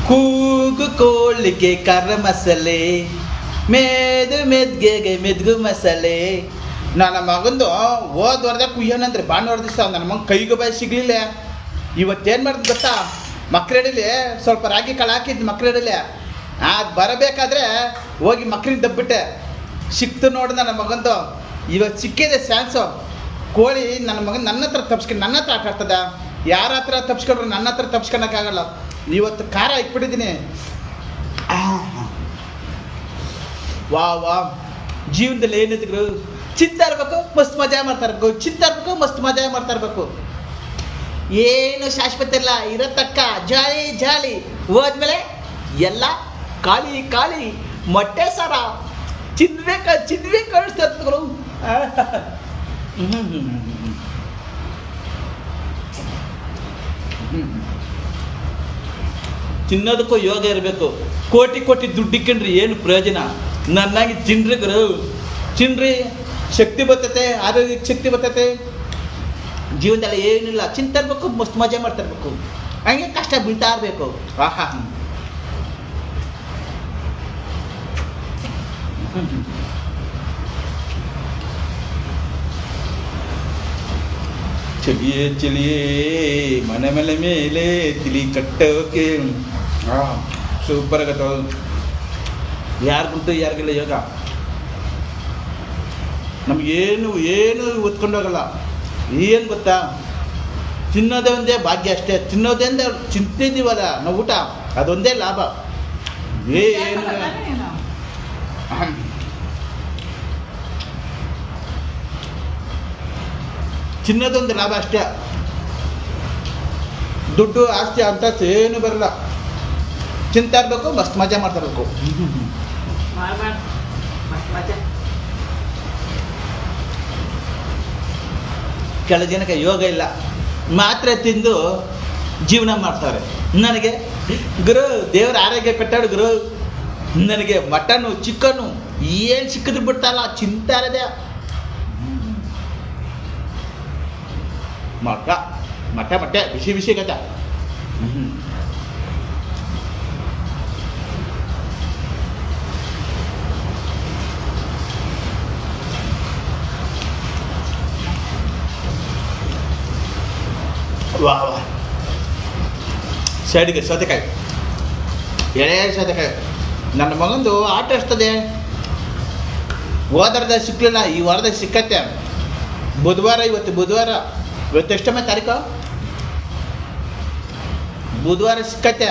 ಕೂಗು ಕೋಳಿಗೆ ಕರ್ರ ಮಸಾಲೆ, ಮೇದು ಮೆದ್ಗೆಗೆ ಮೆದ್ಗು ಮಸಾಲೆ. ನನ್ನ ಮಗಂದು ಹೋದ ವಾರದಾಗ ಕುಯ್ಯೋಣಂದ್ರೆ ಭಾನುವಾರ ದಿವಸ ನನ್ನ ಮಗ ಕೈಗೆ ಬಾಯಿ ಸಿಗ್ಲಿಲ್ಲ. ಇವತ್ತೇನು ಮಾಡಿದ್ ಗೊತ್ತಾ, ಮಕ್ರಡಿಲಿ ಸ್ವಲ್ಪ ರಾಗಿ ಕಾಳು ಹಾಕಿದ್ದು ಮಕ್ರಡಿಲಿ. ಅದು ಬರಬೇಕಾದ್ರೆ ಹೋಗಿ ಮಕ್ರಿನ ದಬ್ಬಿಟ್ಟೆ, ಸಿಕ್ತು ನೋಡಿ ನನ್ನ ಮಗಂದು. ಇವತ್ತು ಸಿಕ್ಕಿದೆ ಚಾನ್ಸು. ಕೋಳಿ ನನ್ನ ಮಗನ ನನ್ನ ಹತ್ರ ತಪ್ಸ್ಕೊಂಡು ನನ್ನ ಹತ್ರ ಆಟಾಡ್ತದ. ಯಾರ ಹತ್ರ ತಪ್ಸ್ಕೊಂಡ್ರು ನನ್ನ ಹತ್ರ ತಪ್ಸ್ಕೊಳಕ್ಕಾಗಲ್ಲ. ಇವತ್ತು ಖಾರ ಇಟ್ಬಿಟ್ಟಿದ್ದೀನಿ. ವಾ ಜೀವನದಲ್ಲಿ ಏನಿದ್ರು ಚಿಂತೆ ಇರಬೇಕು, ಮಸ್ತ್ ಮಜಾ ಮಾಡ್ತಾ ಇರ್ಬೇಕು. ಚಿಂತೆ ಇರಬೇಕು, ಮಸ್ತ್ ಮಜಾ ಮಾಡ್ತಾ ಇರ್ಬೇಕು. ಏನು ಶಾಶ್ವತ ಇಲ್ಲ, ಇರೋ ತಕ್ಕ ಜಾಲಿ ಜಾಲಿ. ಹೋದ್ಮೇಲೆ ಎಲ್ಲ ಖಾಲಿ ಖಾಲಿ. ಮೊಟ್ಟೆ ಸಾರ ಚಿನ್ವೆ ಕಳಿಸ್ತಾ ಇರ್ತಗಳು. ತಿನ್ನೋದಕ್ಕೂ ಯೋಗ ಇರಬೇಕು. ಕೋಟಿ ಕೋಟಿ ದುಡ್ಡಿಕ್ಕಂಡ್ರಿ ಏನು ಪ್ರಯೋಜನ? ನನ್ನಾಗಿ ಚಿನ್ರಿ ಶಕ್ತಿ ಬರ್ತತೆ, ಆರೋಗ್ಯಕ್ಕೆ ಶಕ್ತಿ ಬರ್ತತೆ. ಜೀವನದಲ್ಲಿ ಏನಿಲ್ಲ, ಚಿಂತೆ ಇರಬೇಕು, ಮಸ್ತ್ ಮಜಾ ಮಾಡ್ತಾ ಇರ್ಬೇಕು. ಹಂಗೆ ಕಷ್ಟ ಬೀಳ್ತಾ ಇರಬೇಕು. ಆಹಾ ಚಳಿಯೇ ಮನೆ ಮೇಲೆ ತಿಳಿ ಕಟ್ಟೋಕೆ. ಸೂಪರ್ ಆಗತ್ತ. ಯಾರಿಗುಂಟು ಯಾರಿಗಿಲ್ಲ ಯೋಗ. ನಮಗೇನು ಒತ್ಕೊಂಡೋಗಲ್ಲ. ಏನು ಗೊತ್ತಾ, ತಿನ್ನೋದೇ ಒಂದೇ ಭಾಗ್ಯ ಅಷ್ಟೇ. ತಿನ್ನೋದೇ ಚಿಂತಿದ್ದೀವಲ್ಲ ನಾವು, ಊಟ ಅದೊಂದೇ ಲಾಭ. ಏನು ಚಿನ್ನದೊಂದು ಲಾಭ ಅಷ್ಟೇ. ದುಡ್ಡು ಆಸ್ತಿ ಅಂತ ಏನು ಬರಲ್ಲ. ಚಿಂತೆ ಇರಬೇಕು, ಮಸ್ತ್ ಮಜಾ ಮಾಡ್ತಾ ಇರಬೇಕು. ಕೆಲ ಜನಕ್ಕೆ ಯೋಗ ಇಲ್ಲ, ಮಾತ್ರೆ ತಿಂದು ಜೀವನ ಮಾಡ್ತಾರೆ. ನನಗೆ ಗುರು ದೇವರ ಆರೋಗ್ಯ ಕಟ್ಟಾಡು ಗುರು. ನನಗೆ ಮಟನು ಚಿಕನ್ನು ಏನು ಸಿಕ್ಕಿದ್ರು ಬಿಡ್ತಾರಲ್ಲ, ಚಿಂತೆ ಇರೋದೆ. ಮೊಟ್ಟೆ ಬಿಸಿ ಗತ. ವಾ ಸೈಡ್ಗೆ ಸೌತೆಕಾಯಿ, ಎಳೆ ಸೌತೆಕಾಯಿ. ನನ್ನ ಮಗಂದು ಆಟ ಇರ್ತದೆ. ಹೋದಾರದಾಗ ಸಿಕ್ಕಲಿಲ್ಲ, ಈ ವಾರದಾಗ ಸಿಕ್ಕತ್ತೆ. ಇವತ್ತು ಎಷ್ಟು ತಾರೀಕು? ಬುಧವಾರ ಸಿಕ್ಕತ್ತೆ.